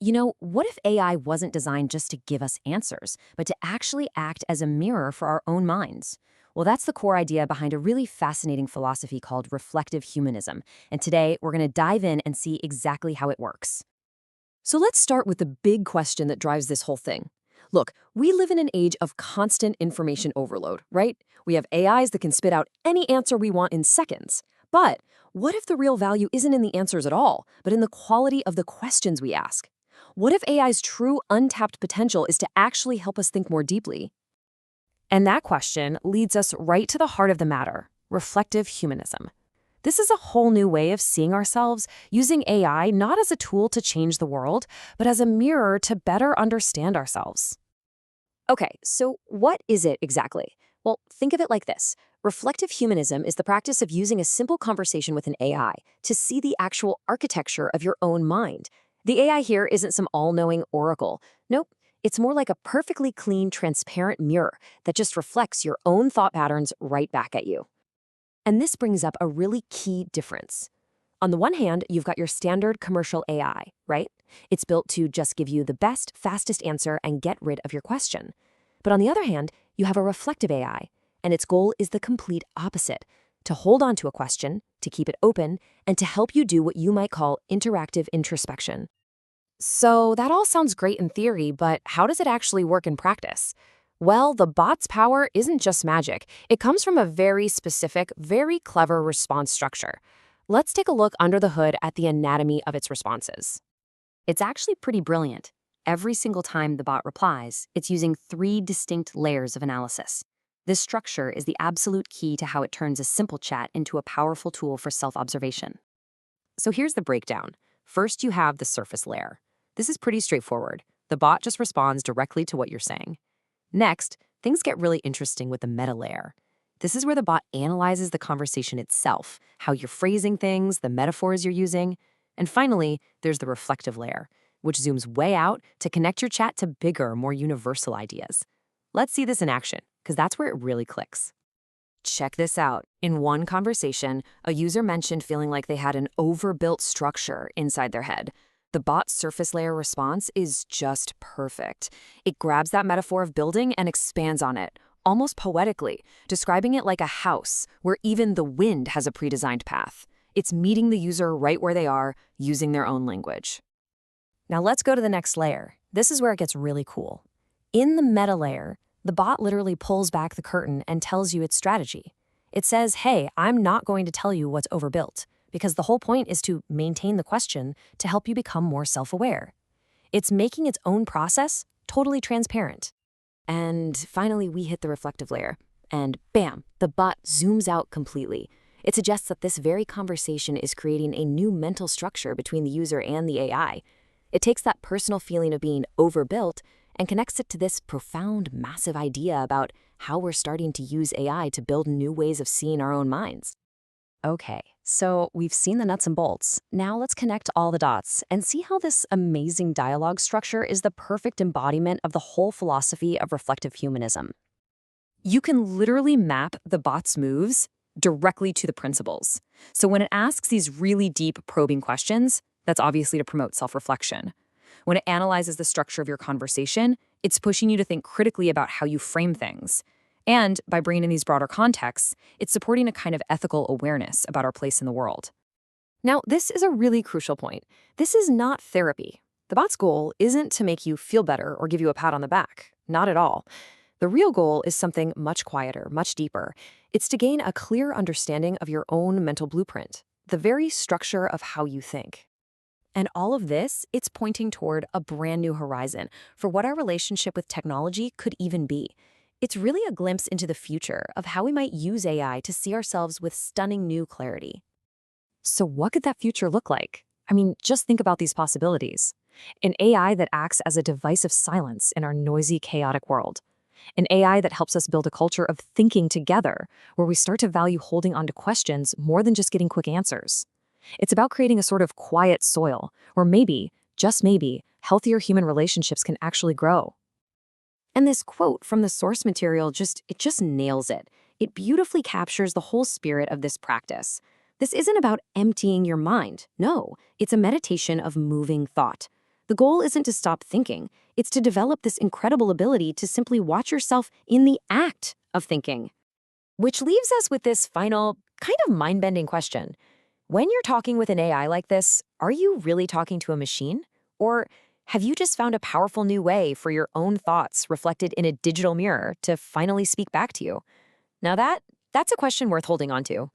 What if AI wasn't designed just to give us answers, but to actually act as a mirror for our own minds? Well, that's the core idea behind a really fascinating philosophy called reflective humanism. And today, we're going to dive in and see exactly how it works. So let's start with the big question that drives this whole thing. Look, we live in an age of constant information overload, right? We have AIs that can spit out any answer we want in seconds. But what if the real value isn't in the answers at all, but in the quality of the questions we ask? What if AI's true untapped potential is to actually help us think more deeply? And that question leads us right to the heart of the matter, reflective humanism. This is a whole new way of seeing ourselves, using AI not as a tool to change the world, but as a mirror to better understand ourselves. Okay, so what is it exactly? Well, think of it like this. Reflective humanism is the practice of using a simple conversation with an AI to see the actual architecture of your own mind. The AI here isn't some all-knowing oracle. Nope, it's more like a perfectly clean, transparent mirror that just reflects your own thought patterns right back at you. And this brings up a really key difference. On the one hand, you've got your standard commercial AI, right? It's built to just give you the best, fastest answer and get rid of your question. But on the other hand, you have a reflective AI, and its goal is the complete opposite, to hold on to a question, to keep it open, and to help you do what you might call interactive introspection. So that all sounds great in theory, but how does it actually work in practice? Well, the bot's power isn't just magic. It comes from a very specific, very clever response structure. Let's take a look under the hood at the anatomy of its responses. It's actually pretty brilliant. Every single time the bot replies, it's using three distinct layers of analysis. This structure is the absolute key to how it turns a simple chat into a powerful tool for self-observation. So here's the breakdown. First, you have the surface layer. This is pretty straightforward. The bot just responds directly to what you're saying. Next, things get really interesting with the meta layer. This is where the bot analyzes the conversation itself, how you're phrasing things, the metaphors you're using. And finally, there's the reflective layer, which zooms way out to connect your chat to bigger, more universal ideas. Let's see this in action, because that's where it really clicks. Check this out. In one conversation, a user mentioned feeling like they had an overbuilt structure inside their head. The bot's surface layer response is just perfect. It grabs that metaphor of building and expands on it, almost poetically, describing it like a house where even the wind has a pre-designed path. It's meeting the user right where they are, using their own language. Now let's go to the next layer. This is where it gets really cool. In the meta layer, the bot literally pulls back the curtain and tells you its strategy. It says, hey, I'm not going to tell you what's overbuilt, because the whole point is to maintain the question to help you become more self-aware. It's making its own process totally transparent. And finally, we hit the reflective layer. And bam, the bot zooms out completely. It suggests that this very conversation is creating a new mental structure between the user and the AI. It takes that personal feeling of being overbuilt and connects it to this profound, massive idea about how we're starting to use AI to build new ways of seeing our own minds. Okay, so we've seen the nuts and bolts. Now let's connect all the dots and see how this amazing dialogue structure is the perfect embodiment of the whole philosophy of reflective humanism. You can literally map the bot's moves directly to the principles. So when it asks these really deep, probing questions, that's obviously to promote self-reflection. When it analyzes the structure of your conversation, it's pushing you to think critically about how you frame things. And by bringing in these broader contexts, it's supporting a kind of ethical awareness about our place in the world. Now, this is a really crucial point. This is not therapy. The bot's goal isn't to make you feel better or give you a pat on the back. Not at all. The real goal is something much quieter, much deeper. It's to gain a clear understanding of your own mental blueprint, the very structure of how you think. And all of this, it's pointing toward a brand new horizon for what our relationship with technology could even be. It's really a glimpse into the future of how we might use AI to see ourselves with stunning new clarity. So what could that future look like? I mean, just think about these possibilities. An AI that acts as a device of silence in our noisy, chaotic world. An AI that helps us build a culture of thinking together, where we start to value holding on to questions more than just getting quick answers. It's about creating a sort of quiet soil where maybe, just maybe, healthier human relationships can actually grow. And this quote from the source material just nails it. It beautifully captures the whole spirit of this practice. This isn't about emptying your mind. No, it's a meditation of moving thought. The goal isn't to stop thinking, it's to develop this incredible ability to simply watch yourself in the act of thinking. Which leaves us with this final, kind of mind-bending question. When you're talking with an AI like this, are you really talking to a machine? Or have you just found a powerful new way for your own thoughts reflected in a digital mirror to finally speak back to you? Now that's a question worth holding on to.